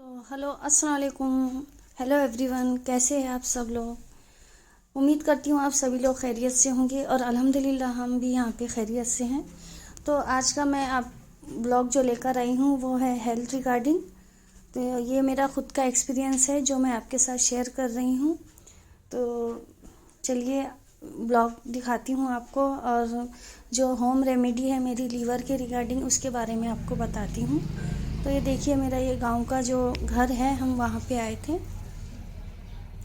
तो हेलो अस्सलाम वालेकुम। हेलो एवरीवन, कैसे हैं आप सब लोग। उम्मीद करती हूँ आप सभी लोग खैरियत से होंगे और अल्हम्दुलिल्लाह हम भी यहाँ पे खैरियत से हैं। तो आज का मैं आप ब्लॉग जो लेकर आई हूँ वो है हेल्थ रिगार्डिंग। तो ये मेरा ख़ुद का एक्सपीरियंस है जो मैं आपके साथ शेयर कर रही हूँ। तो चलिए ब्लॉग दिखाती हूँ आपको और जो होम रेमेडी है मेरी लीवर के रिगार्डिंग उसके बारे में आपको बताती हूँ। तो ये देखिए मेरा ये गांव का जो घर है, हम वहाँ पे आए थे।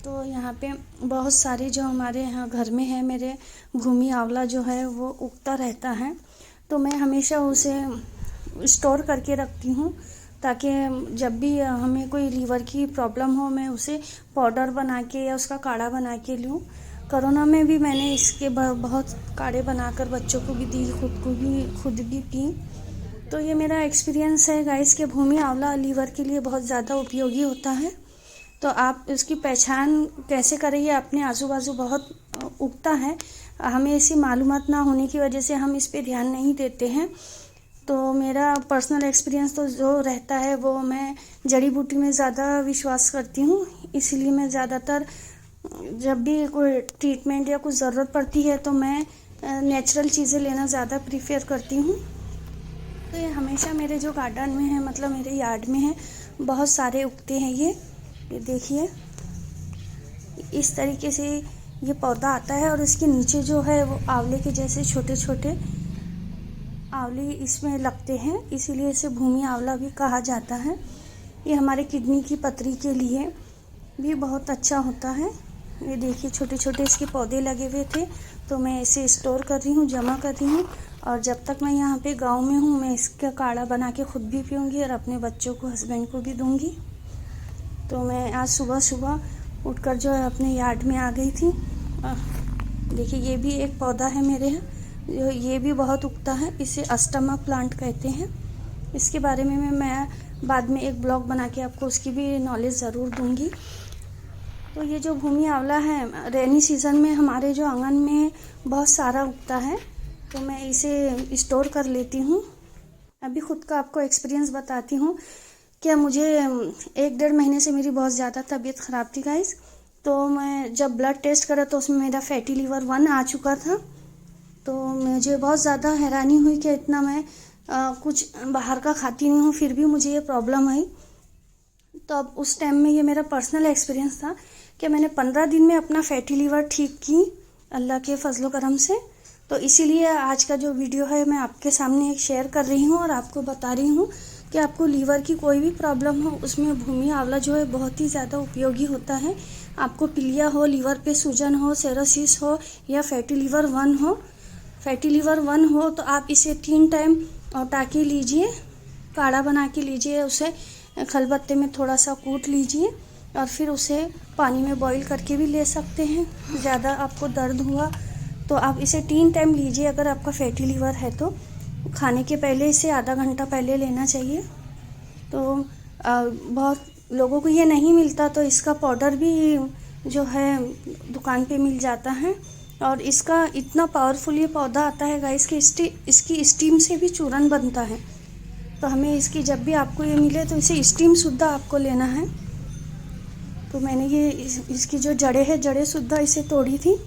तो यहाँ पे बहुत सारे जो हमारे यहाँ घर में है, मेरे भूमि आंवला जो है वो उगता रहता है। तो मैं हमेशा उसे स्टोर करके रखती हूँ ताकि जब भी हमें कोई लीवर की प्रॉब्लम हो मैं उसे पाउडर बना के या उसका काढ़ा बना के लूँ। कोरोना में भी मैंने इसके बहुत काढ़े बनाकर बच्चों को भी दी, खुद भी पी। तो ये मेरा एक्सपीरियंस है गाइस कि भूमि आंवला लीवर के लिए बहुत ज़्यादा उपयोगी होता है। तो आप इसकी पहचान कैसे करें, ये अपने आजू बाजू बहुत उगता है, हमें ऐसी मालूमात ना होने की वजह से हम इस पे ध्यान नहीं देते हैं। तो मेरा पर्सनल एक्सपीरियंस तो जो रहता है वो मैं जड़ी बूटी में ज़्यादा विश्वास करती हूँ, इसलिए मैं ज़्यादातर जब भी कोई ट्रीटमेंट या कुछ ज़रूरत पड़ती है तो मैं नेचुरल चीज़ें लेना ज़्यादा प्रीफर करती हूँ। तो ये हमेशा मेरे जो गार्डन में है, मतलब मेरे यार्ड में है, बहुत सारे उगते हैं। ये देखिए इस तरीके से ये पौधा आता है और इसके नीचे जो है वो आंवले के जैसे छोटे छोटे आंवले इसमें लगते हैं, इसीलिए इसे भूमि आंवला भी कहा जाता है। ये हमारे किडनी की पथरी के लिए भी बहुत अच्छा होता है। ये देखिए छोटे छोटे इसके पौधे लगे हुए थे, तो मैं इसे स्टोर कर रही हूँ, जमा कर रही हूँ। और जब तक मैं यहाँ पे गांव में हूँ मैं इसका काढ़ा बना के खुद भी पीऊँगी और अपने बच्चों को, हस्बैंड को भी दूँगी। तो मैं आज सुबह सुबह उठकर जो है अपने यार्ड में आ गई थी। देखिए ये भी एक पौधा है मेरे यहाँ, जो ये भी बहुत उगता है, इसे अस्थमा प्लांट कहते हैं। इसके बारे में मैं बाद में एक ब्लॉग बना के आपको उसकी भी नॉलेज ज़रूर दूँगी। तो ये जो भूमि आंवला है रेनी सीज़न में हमारे जो आंगन में बहुत सारा उगता है, तो मैं इसे स्टोर कर लेती हूँ। अभी ख़ुद का आपको एक्सपीरियंस बताती हूँ। क्या मुझे 1-1.5 महीने से मेरी बहुत ज़्यादा तबीयत ख़राब थी गाइस। तो मैं जब ब्लड टेस्ट करा तो उसमें मेरा फैटी लीवर 1 आ चुका था। तो मुझे बहुत ज़्यादा हैरानी हुई कि इतना मैं कुछ बाहर का खाती नहीं हूँ, फिर भी मुझे ये प्रॉब्लम आई। तो अब उस टाइम में ये मेरा पर्सनल एक्सपीरियंस था कि मैंने 15 दिन में अपना फैटी लीवर ठीक की अल्लाह के फजलो करम से। तो इसीलिए आज का जो वीडियो है मैं आपके सामने एक शेयर कर रही हूँ और आपको बता रही हूँ कि आपको लीवर की कोई भी प्रॉब्लम हो उसमें भूमि आंवला जो है बहुत ही ज़्यादा उपयोगी होता है। आपको पीलिया हो, लीवर पे सूजन हो, सेरोसिस हो या फैटी लीवर 1 हो, फैटी लीवर 1 हो तो आप इसे 3 टाइम औटा के लीजिए, काढ़ा बना के लीजिए, उसे खलबत्ते में थोड़ा सा कूट लीजिए और फिर उसे पानी में बॉईल करके भी ले सकते हैं। ज़्यादा आपको दर्द हुआ तो आप इसे 3 टाइम लीजिए। अगर आपका फैटी लीवर है तो खाने के पहले इसे आधा घंटा पहले लेना चाहिए। तो बहुत लोगों को ये नहीं मिलता तो इसका पाउडर भी जो है दुकान पे मिल जाता है और इसका इतना पावरफुल ये पौधा आता है गाइस कि इसकी स्टीम से भी चूरन बनता है। तो हमें इसकी जब भी आपको ये मिले तो इसे स्टीम शुद्ध आपको लेना है। तो मैंने ये इसकी जो जड़ें शुद्ध इसे तोड़ी थी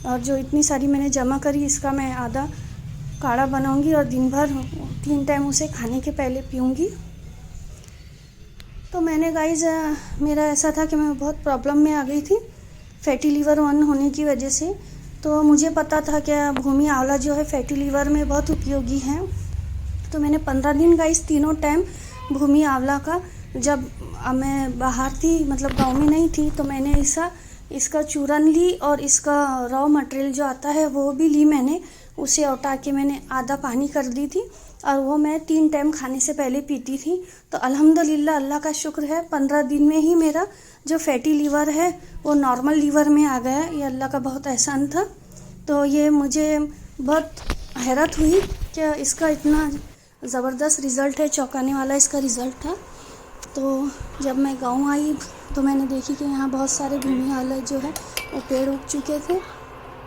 और जो इतनी सारी मैंने जमा करी, इसका मैं आधा काढ़ा बनाऊंगी और दिन भर 3 टाइम उसे खाने के पहले पीऊँगी। तो मैंने गाइज मेरा ऐसा था कि मैं बहुत प्रॉब्लम में आ गई थी फैटी लीवर 1 होने की वजह से। तो मुझे पता था कि भूमि आंवला जो है फैटी लीवर में बहुत उपयोगी है। तो मैंने 15 दिन गाइस तीनों टाइम भूमि आंवला का, जब मैं बाहर थी मतलब गांव में नहीं थी, तो मैंने इसका चूरन ली और इसका रॉ मटेरियल जो आता है वो भी ली मैंने। उसे उठा के मैंने आधा पानी कर दी थी और वो मैं 3 टाइम खाने से पहले पीती थी। तो अल्हम्दुलिल्लाह अल्लाह का शुक्र है 15 दिन में ही मेरा जो फैटी लीवर है वो नॉर्मल लीवर में आ गया। ये अल्लाह का बहुत एहसान था। तो ये मुझे बहुत हैरत हुई कि इसका इतना ज़बरदस्त रिज़ल्ट है, चौंकाने वाला इसका रिज़ल्ट था। तो जब मैं गांव आई तो मैंने देखी कि यहाँ बहुत सारे भूमि आंवला जो है वो पेड़ उग चुके थे।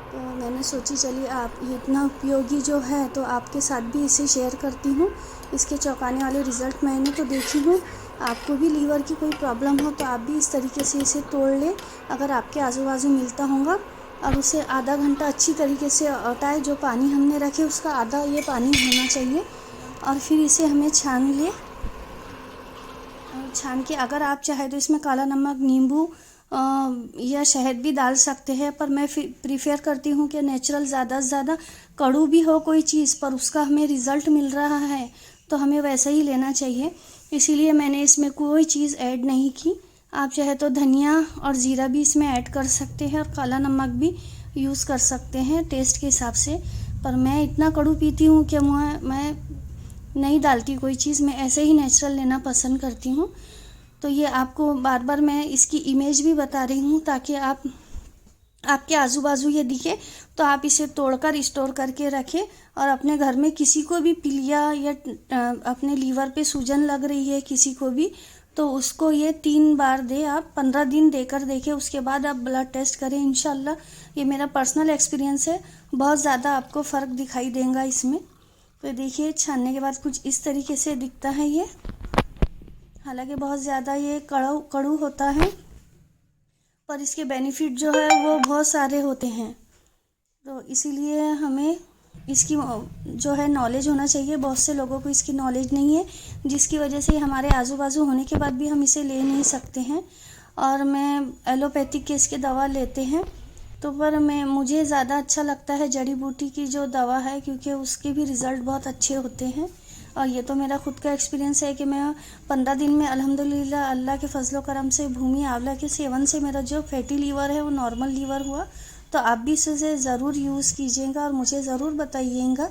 तो मैंने सोची चलिए आप ये इतना उपयोगी जो है तो आपके साथ भी इसे शेयर करती हूँ। इसके चौंकाने वाले रिज़ल्ट मैंने तो देखी हूँ आपको भी लीवर की कोई प्रॉब्लम हो तो आप भी इस तरीके से इसे तोड़ लें। अगर आपके आजू बाजू मिलता होगा, और उसे आधा घंटा अच्छी तरीके से हटाए। जो पानी हमने रखे उसका आधा ये पानी होना चाहिए। और फिर इसे हमें छान ले। छान के अगर आप चाहे तो इसमें काला नमक, नींबू या शहद भी डाल सकते हैं, पर मैं प्रीफर करती हूँ कि नेचुरल ज़्यादा से ज़्यादा। कड़ू भी हो कोई चीज़ पर उसका हमें रिज़ल्ट मिल रहा है तो हमें वैसा ही लेना चाहिए, इसीलिए मैंने इसमें कोई चीज़ ऐड नहीं की। आप चाहे तो धनिया और ज़ीरा भी इसमें ऐड कर सकते हैं, और काला नमक भी यूज़ कर सकते हैं टेस्ट के हिसाब से। पर मैं इतना कड़ू पीती हूँ कि मैं नहीं डालती कोई चीज़, मैं ऐसे ही नेचुरल लेना पसंद करती हूँ। तो ये आपको बार बार मैं इसकी इमेज भी बता रही हूँ ताकि आपके आजू बाजू ये दिखे तो आप इसे तोड़कर स्टोर करके रखें। और अपने घर में किसी को भी पीलिया या अपने लीवर पे सूजन लग रही है किसी को भी, तो उसको ये 3 बार दे। आप 15 दिन देकर देखें, उसके बाद आप ब्लड टेस्ट करें। इंशाल्लाह ये मेरा पर्सनल एक्सपीरियंस है, बहुत ज़्यादा आपको फ़र्क दिखाई देगा इसमें। तो देखिए छानने के बाद कुछ इस तरीके से दिखता है ये। हालांकि बहुत ज़्यादा ये कड़ू होता है, पर इसके बेनिफिट जो है वो बहुत सारे होते हैं। तो इसीलिए हमें इसकी जो है नॉलेज होना चाहिए। बहुत से लोगों को इसकी नॉलेज नहीं है, जिसकी वजह से हमारे आजू बाजू होने के बाद भी हम इसे ले नहीं सकते हैं। और मैं एलोपैथिक के इसके दवा लेते हैं, तो पर मुझे ज़्यादा अच्छा लगता है जड़ी बूटी की जो दवा है, क्योंकि उसके भी रिज़ल्ट बहुत अच्छे होते हैं। और ये तो मेरा खुद का एक्सपीरियंस है कि मैं 15 दिन में अल्हम्दुलिल्लाह अल्लाह के फजलो करम से भूमि आंवला के सेवन से मेरा जो फैटी लीवर है वो नॉर्मल लीवर हुआ। तो आप भी इसे ज़रूर यूज़ कीजिएगा और मुझे ज़रूर बताइएगा